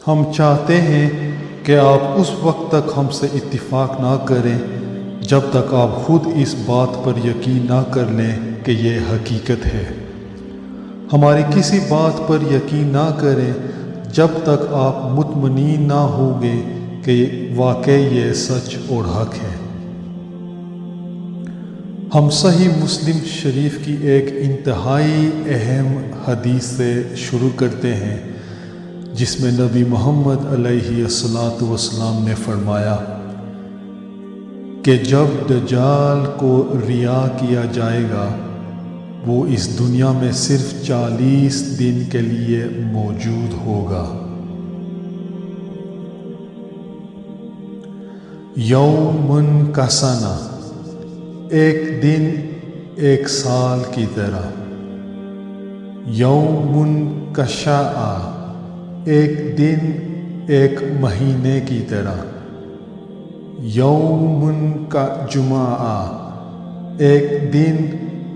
ہم چاہتے ہیں کہ آپ اس وقت تک ہم سے اتفاق نہ کریں جب تک آپ خود اس بات پر یقین نہ کر لیں کہ یہ حقیقت ہے۔ ہماری کسی بات پر یقین نہ کریں جب تک آپ مطمئن نہ ہوں گے کہ واقعی یہ سچ اور حق ہے۔ ہم صحیح مسلم شریف کی ایک انتہائی اہم حدیث سے شروع کرتے ہیں، جس میں نبی محمد علیہ السلام نے فرمایا کہ جب دجال کو رہا کیا جائے گا وہ اس دنیا میں صرف 40 دن کے لیے موجود ہوگا۔ یومن کا سنہ، ایک دن ایک سال کی طرح۔ یومن کا شاء، ایک دن ایک مہینے کی طرح۔ یومن کا جمعہ، ایک دن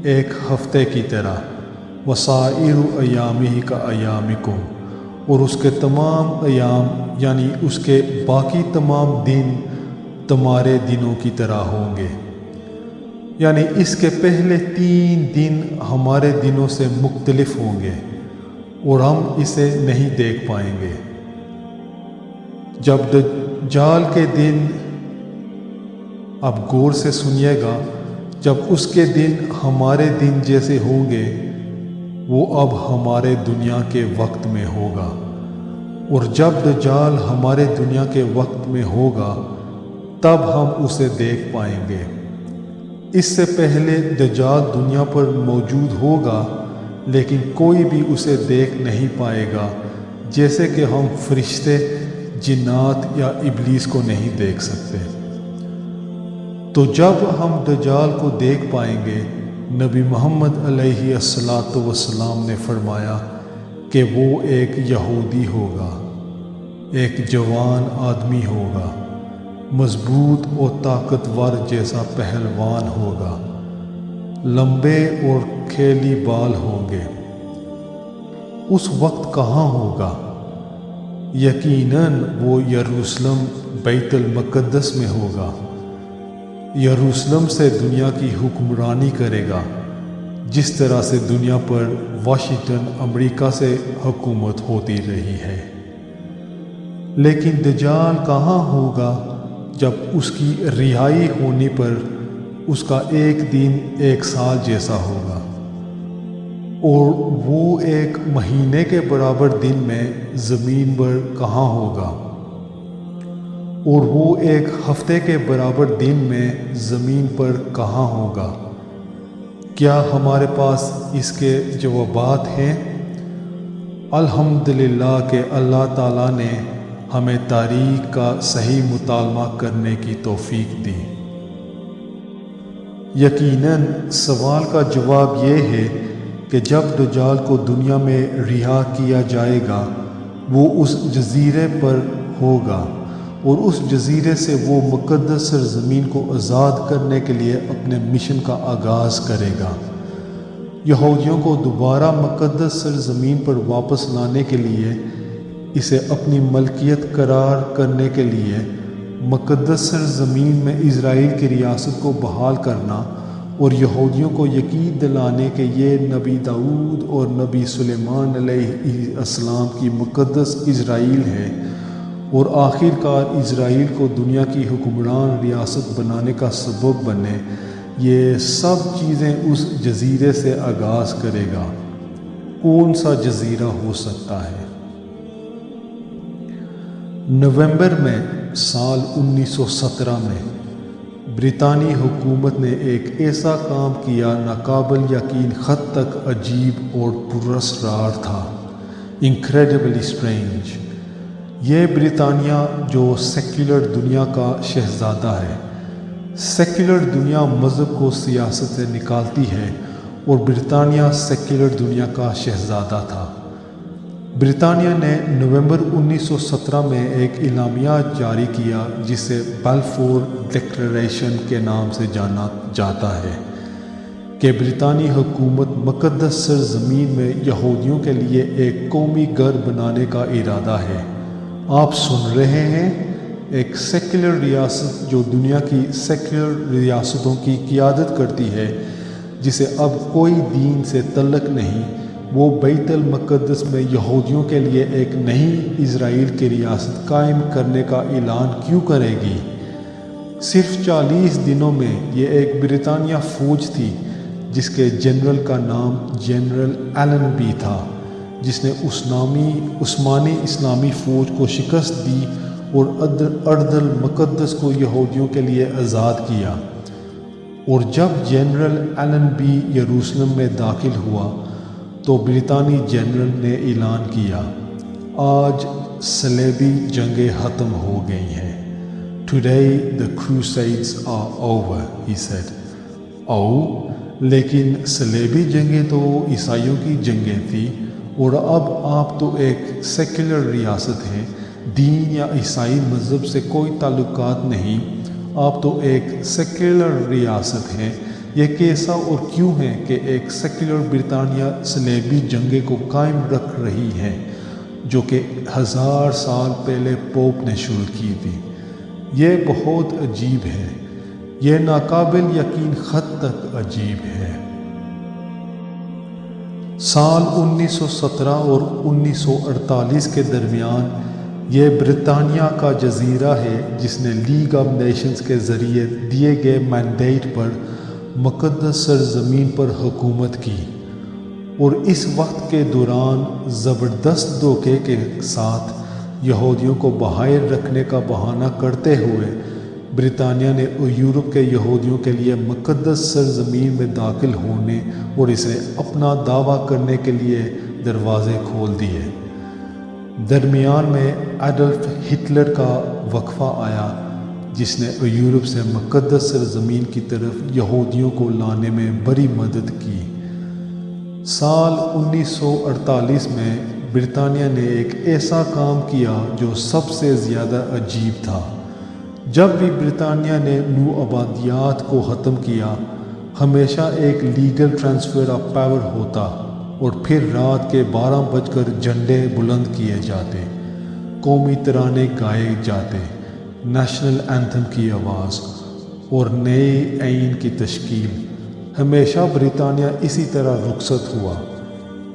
ایک ہفتے کی طرح۔ وسائر ایامہ کا ایامکم، اور اس کے تمام ایام یعنی اس کے باقی تمام دن تمہارے دنوں کی طرح ہوں گے، یعنی اس کے پہلے 3 دن ہمارے دنوں سے مختلف ہوں گے اور ہم اسے نہیں دیکھ پائیں گے۔ جب دجال کے دن، اب غور سے سنیے گا، جب اس کے دن ہمارے دن جیسے ہوں گے وہ اب ہمارے دنیا کے وقت میں ہوگا، اور جب دجال ہمارے دنیا کے وقت میں ہوگا تب ہم اسے دیکھ پائیں گے۔ اس سے پہلے دجال دنیا پر موجود ہوگا لیکن کوئی بھی اسے دیکھ نہیں پائے گا، جیسے کہ ہم فرشتے، جنات یا ابلیس کو نہیں دیکھ سکتے۔ تو جب ہم دجال کو دیکھ پائیں گے، نبی محمد علیہ السلام نے فرمایا کہ وہ ایک یہودی ہوگا، ایک جوان آدمی ہوگا، مضبوط اور طاقتور جیسا پہلوان ہوگا، لمبے اور کھیلی بال ہوں گے۔ اس وقت کہاں ہوگا؟ یقیناً وہ یروشلم بیت المقدس میں ہوگا۔ یروشلم سے دنیا کی حکمرانی کرے گا، جس طرح سے دنیا پر واشنگٹن امریکہ سے حکومت ہوتی رہی ہے۔ لیکن دجال کہاں ہوگا؟ جب اس کی رہائی ہونے پر اس کا ایک دن ایک سال جیسا ہوگا، اور وہ ایک مہینے کے برابر دن میں زمین پر کہاں ہوگا، اور وہ ایک ہفتے کے برابر دن میں زمین پر کہاں ہوگا؟ کیا ہمارے پاس اس کے جوابات ہیں؟ الحمدللہ کہ اللہ تعالیٰ نے ہمیں تاریخ کا صحیح مطالعہ کرنے کی توفیق دی۔ یقیناً سوال کا جواب یہ ہے کہ جب دجال کو دنیا میں رہا کیا جائے گا وہ اس جزیرے پر ہوگا، اور اس جزیرے سے وہ مقدس سرزمین کو آزاد کرنے کے لیے اپنے مشن کا آغاز کرے گا۔ یہودیوں کو دوبارہ مقدس سرزمین پر واپس لانے کے لیے، اسے اپنی ملکیت قرار کرنے کے لیے، مقدس سرزمین میں اسرائیل کی ریاست کو بحال کرنا، اور یہودیوں کو یقین دلانے کہ یہ نبی داؤد اور نبی سلیمان علیہ السلام کی مقدس اسرائیل ہے، اور آخر کار اسرائیل کو دنیا کی حکمران ریاست بنانے کا سبب بنے، یہ سب چیزیں اس جزیرے سے آغاز کرے گا۔ کون سا جزیرہ ہو سکتا ہے؟ نومبر میں سال 1917 میں برطانوی حکومت نے ایک ایسا کام کیا ناقابل یقین حد تک عجیب اور پراسرار تھا، انکریڈبلی اسٹرینج۔ یہ برطانیہ جو سیکولر دنیا کا شہزادہ ہے، سیکولر دنیا مذہب کو سیاست سے نکالتی ہے، اور برطانیہ سیکولر دنیا کا شہزادہ تھا۔ برطانیہ نے نومبر 1917 میں ایک اعلامیہ جاری کیا جسے بلفور ڈکلریشن کے نام سے جانا جاتا ہے کہ برطانوی حکومت مقدس سرزمین میں یہودیوں کے لیے ایک قومی گھر بنانے کا ارادہ ہے، آپ سن رہے ہیں ایک سیکولر ریاست جو دنیا کی سیکولر ریاستوں کی قیادت کرتی ہے، جسے اب کوئی دین سے تعلق نہیں، وہ بیت المقدس میں یہودیوں کے لیے ایک نئی اسرائیل کی ریاست قائم کرنے کا اعلان کیوں کرے گی؟ صرف 40 دنوں میں یہ ایک برطانیہ فوج تھی جس کے جنرل کا نام جنرل ایلن بی تھا، جس نے عثمانی اسلامی فوج کو شکست دی اور ارض المقدس کو یہودیوں کے لیے آزاد کیا۔ اور جب جنرل ایلن بی یروشلم میں داخل ہوا تو برطانوی جنرل نے اعلان کیا، آج صلیبی جنگیں ختم ہو گئی ہیں۔ Today the crusades are over, he said. لیکن صلیبی جنگیں تو عیسائیوں کی جنگیں تھیں، اور اب آپ تو ایک سیکولر ریاست ہیں، دین یا عیسائی مذہب سے کوئی تعلقات نہیں، آپ تو ایک سیکولر ریاست ہیں۔ یہ کیسا اور کیوں ہے کہ ایک سیکولر برطانیہ صلیبی جنگیں کو قائم رکھ رہی ہے، جو کہ 1000 سال پہلے پوپ نے شروع کی تھی؟ یہ بہت عجیب ہے، یہ ناقابل یقین حد تک عجیب ہے۔ سال 1917 اور 1948 کے درمیان یہ برطانیہ کا جزیرہ ہے جس نے لیگ آف نیشنز کے ذریعے دیے گئے مینڈیٹ پر مقدس سرزمین پر حکومت کی، اور اس وقت کے دوران زبردست دھوکے کے ساتھ یہودیوں کو باہر رکھنے کا بہانہ کرتے ہوئے برطانیہ نے یورپ کے یہودیوں کے لیے مقدس سرزمین میں داخل ہونے اور اسے اپنا دعویٰ کرنے کے لیے دروازے کھول دیے۔ درمیان میں ایڈلف ہٹلر کا وقفہ آیا، جس نے یورپ سے مقدس سرزمین کی طرف یہودیوں کو لانے میں بڑی مدد کی۔ سال 1948 میں برطانیہ نے ایک ایسا کام کیا جو سب سے زیادہ عجیب تھا۔ جب بھی برطانیہ نے نو آبادیات کو ختم کیا، ہمیشہ ایک لیگل ٹرانسفر آف پاور ہوتا، اور پھر رات کے 12 بج کر جھنڈے بلند کیے جاتے، قومی ترانے گائے جاتے، نیشنل اینتھم کی آواز اور نئے آئین کی تشکیل۔ ہمیشہ برطانیہ اسی طرح رخصت ہوا،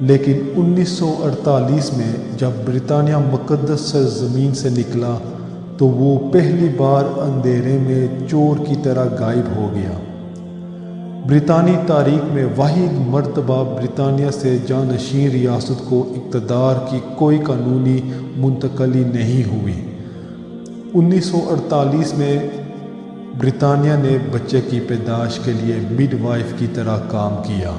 لیکن 1948 میں جب برطانیہ مقدس سرزمین سے نکلا تو وہ پہلی بار اندھیرے میں چور کی طرح غائب ہو گیا۔ برطانوی تاریخ میں واحد مرتبہ برطانیہ سے جانشین ریاست کو اقتدار کی کوئی قانونی منتقلی نہیں ہوئی۔ 1948 میں برطانیہ نے بچے کی پیدائش کے لیے مڈ وائف کی طرح کام کیا۔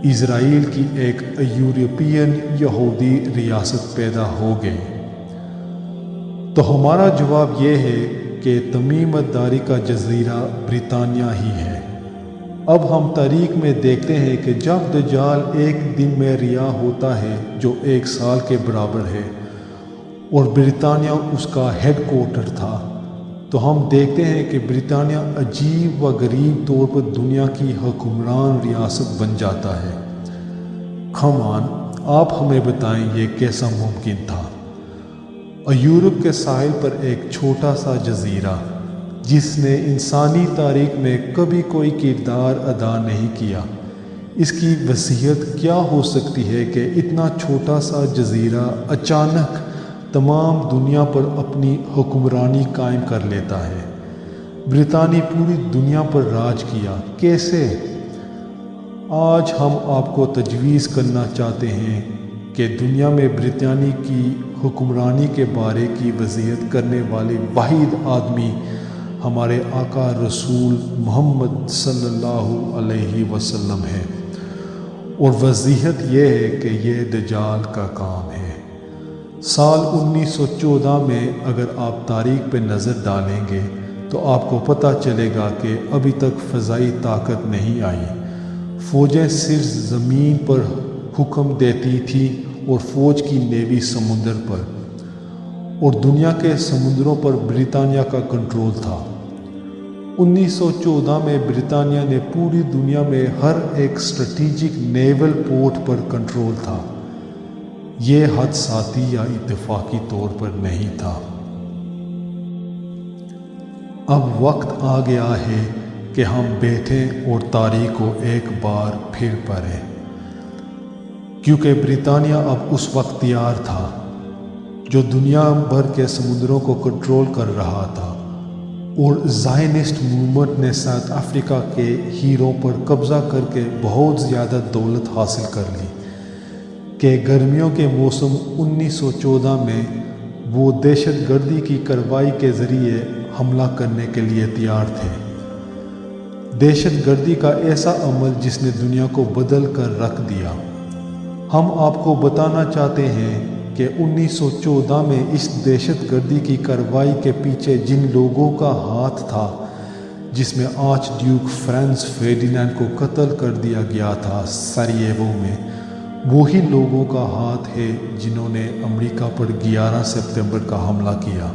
اسرائیل کی ایک یورپین یہودی ریاست پیدا ہو گئی۔ تو ہمارا جواب یہ ہے کہ تمیمت داری کا جزیرہ برطانیہ ہی ہے۔ اب ہم تاریخ میں دیکھتے ہیں کہ جب دجال ایک دن میں رہا ہوتا ہے جو 1 سال کے برابر ہے، اور برطانیہ اس کا ہیڈ کوارٹر تھا، تو ہم دیکھتے ہیں کہ برطانیہ عجیب و غریب طور پر دنیا کی حکمران ریاست بن جاتا ہے۔ خمان، آپ ہمیں بتائیں یہ کیسا ممکن تھا؟ یورپ کے ساحل پر ایک چھوٹا سا جزیرہ جس نے انسانی تاریخ میں کبھی کوئی کردار ادا نہیں کیا، اس کی وصیت کیا ہو سکتی ہے کہ اتنا چھوٹا سا جزیرہ اچانک تمام دنیا پر اپنی حکمرانی قائم کر لیتا ہے؟ برطانیہ پوری دنیا پر راج کیا، کیسے؟ آج ہم آپ کو تجویز کرنا چاہتے ہیں کہ دنیا میں برطانیہ کی حکمرانی کے بارے کی وضاحت کرنے والے واحد آدمی ہمارے آقا رسول محمد صلی اللہ علیہ وسلم ہے، اور وضاحت یہ ہے کہ یہ دجال کا کام ہے۔ سال 1914 میں اگر آپ تاریخ پہ نظر ڈالیں گے تو آپ کو پتہ چلے گا کہ ابھی تک فضائی طاقت نہیں آئی۔ فوجیں صرف زمین پر حکم دیتی تھی، اور فوج کی نیوی سمندر پر، اور دنیا کے سمندروں پر برطانیہ کا کنٹرول تھا۔ 1914 میں برطانیہ نے پوری دنیا میں ہر ایک اسٹریٹجک نیول پورٹ پر کنٹرول تھا۔ یہ حادثاتی یا اتفاقی طور پر نہیں تھا۔ اب وقت آ گیا ہے کہ ہم بیٹھیں اور تاریخ کو ایک بار پھر پڑھیں، کیونکہ برطانیہ اب اس وقت تیار تھا جو دنیا بھر کے سمندروں کو کنٹرول کر رہا تھا، اور زائنسٹ موومنٹ نے ساؤتھ افریقہ کے ہیروں پر قبضہ کر کے بہت زیادہ دولت حاصل کر لی کہ گرمیوں کے موسم 1914 میں وہ دہشت گردی کی کارروائی کے ذریعے حملہ کرنے کے لیے تیار تھے۔ دہشت گردی کا ایسا عمل جس نے دنیا کو بدل کر رکھ دیا۔ ہم آپ کو بتانا چاہتے ہیں کہ 1914 میں اس دہشت گردی کی کارروائی کے پیچھے جن لوگوں کا ہاتھ تھا، جس میں آرچ ڈیوک فرانز فرڈینانڈ کو قتل کر دیا گیا تھا سراییوو میں، وہی لوگوں کا ہاتھ ہے جنہوں نے امریکہ پر 11 ستمبر کا حملہ کیا۔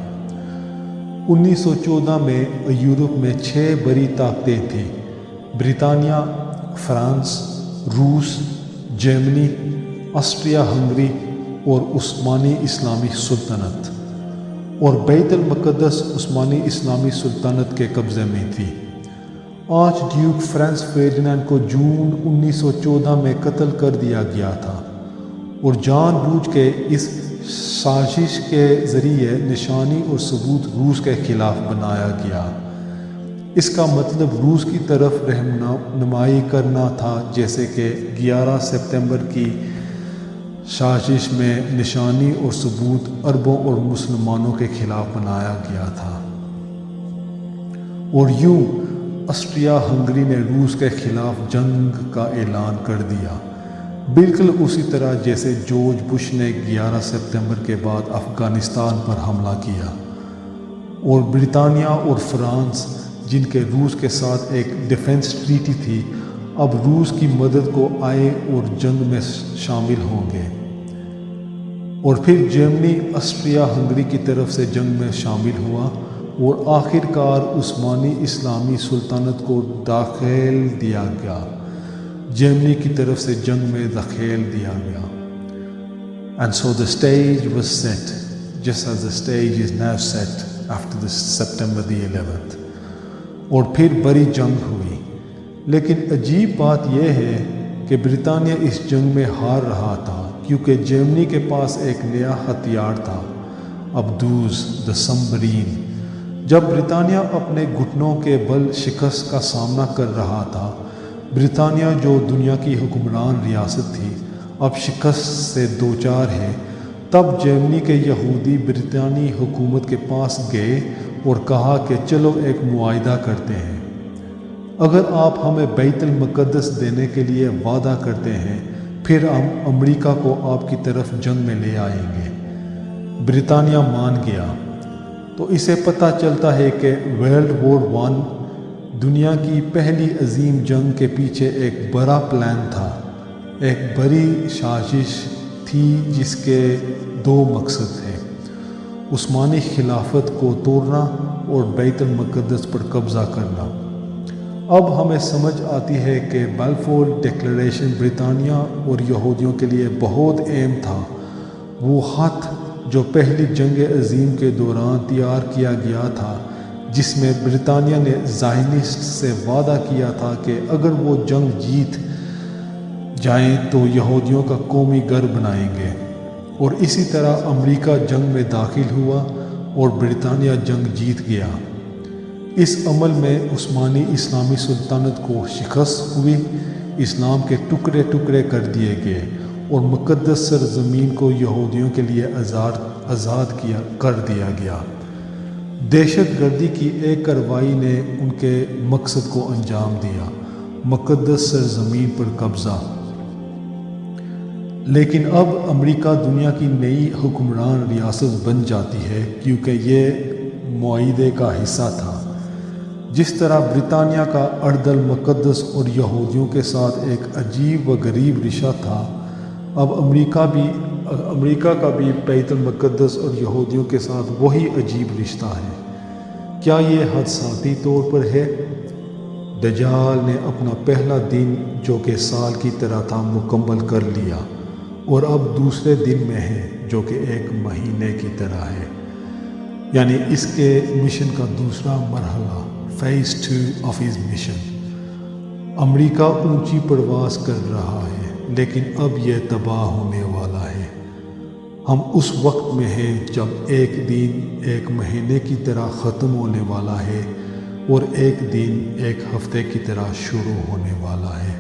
1914 میں یورپ میں 6 بڑی طاقتیں تھیں: برطانیہ، فرانس، روس، جرمنی، آسٹریا ہنگری اور عثمانی اسلامی سلطنت، اور بیت المقدس عثمانی اسلامی سلطنت کے قبضے میں تھی۔ آرچ ڈیوک فرانز فرڈینانڈ کو جون 1914 میں قتل کر دیا گیا تھا، اور جان بوجھ کے اس سازش کے ذریعے نشانی اور ثبوت روس کے خلاف بنایا گیا۔ اس کا مطلب روس کی طرف رہنمائی کرنا تھا، جیسے کہ 11 ستمبر کی سازش میں نشانی اور ثبوت عربوں اور مسلمانوں کے خلاف بنایا گیا تھا۔ اور یوں آسٹریا ہنگری نے روس کے خلاف جنگ کا اعلان کر دیا، بالکل اسی طرح جیسے جارج بش نے 11 ستمبر کے بعد افغانستان پر حملہ کیا۔ اور برطانیہ اور فرانس، جن کے روس کے ساتھ ایک ڈیفنس ٹریٹی تھی، اب روس کی مدد کو آئے اور جنگ میں شامل ہوں گے۔ اور پھر جرمنی آسٹریا ہنگری کی طرف سے جنگ میں شامل ہوا، اور آخر کار عثمانی اسلامی سلطنت کو داخل دیا گیا، جرمنی کی طرف سے جنگ میں داخل دیا گیا۔ And so the stage was set, just as the stage is now set after the September the 11th۔ اور پھر بڑی جنگ ہوئی، لیکن عجیب بات یہ ہے کہ برطانیہ اس جنگ میں ہار رہا تھا، کیونکہ جرمنی کے پاس ایک نیا ہتھیار تھا، ابدوز the submarine۔ جب برطانیہ اپنے گھٹنوں کے بل شکست کا سامنا کر رہا تھا، برطانیہ جو دنیا کی حکمران ریاست تھی اب شکست سے دوچار ہے، تب جرمنی کے یہودی برطانوی حکومت کے پاس گئے اور کہا کہ چلو ایک معاہدہ کرتے ہیں، اگر آپ ہمیں بیت المقدس دینے کے لیے وعدہ کرتے ہیں، پھر ہم امریکہ کو آپ کی طرف جنگ میں لے آئیں گے۔ برطانیہ مان گیا۔ تو اسے پتہ چلتا ہے کہ ورلڈ وار 1 دنیا کی پہلی عظیم جنگ کے پیچھے ایک بڑا پلان تھا، ایک بڑی سازش تھی جس کے 2 مقصد تھے: عثمانی خلافت کو توڑنا اور بیت المقدس پر قبضہ کرنا۔ اب ہمیں سمجھ آتی ہے کہ بلفور ڈکلیریشن برطانیہ اور یہودیوں کے لیے بہت اہم تھا، وہ خط جو پہلی جنگ عظیم کے دوران تیار کیا گیا تھا، جس میں برطانیہ نے زائنسٹ سے وعدہ کیا تھا کہ اگر وہ جنگ جیت جائیں تو یہودیوں کا قومی گھر بنائیں گے، اور اسی طرح امریکہ جنگ میں داخل ہوا اور برطانیہ جنگ جیت گیا۔ اس عمل میں عثمانی اسلامی سلطنت کو شکست ہوئی، اسلام کے ٹکڑے ٹکڑے کر دیے گئے، اور مقدس سرزمین کو یہودیوں کے لیے آزاد کر دیا گیا۔ دہشت گردی کی ایک کارروائی نے ان کے مقصد کو انجام دیا، مقدس سرزمین پر قبضہ۔ لیکن اب امریکہ دنیا کی نئی حکمران ریاست بن جاتی ہے، کیونکہ یہ معاہدے کا حصہ تھا۔ جس طرح برطانیہ کا ارض المقدس اور یہودیوں کے ساتھ ایک عجیب و غریب رشتہ تھا، اب امریکہ کا بھی بیت المقدس اور یہودیوں کے ساتھ وہی عجیب رشتہ ہے۔ کیا یہ حادثاتی طور پر ہے؟ دجال نے اپنا پہلا دن جو کہ سال کی طرح تھا مکمل کر لیا، اور اب دوسرے دن میں ہے جو کہ ایک مہینے کی طرح ہے، یعنی اس کے مشن کا دوسرا مرحلہ، فیز 2 آف ہز مشن۔ امریکہ اونچی پرواز کر رہا ہے، لیکن اب یہ تباہ ہونے والا ہے۔ ہم اس وقت میں ہیں جب ایک دن ایک مہینے کی طرح ختم ہونے والا ہے اور ایک دن ایک ہفتے کی طرح شروع ہونے والا ہے۔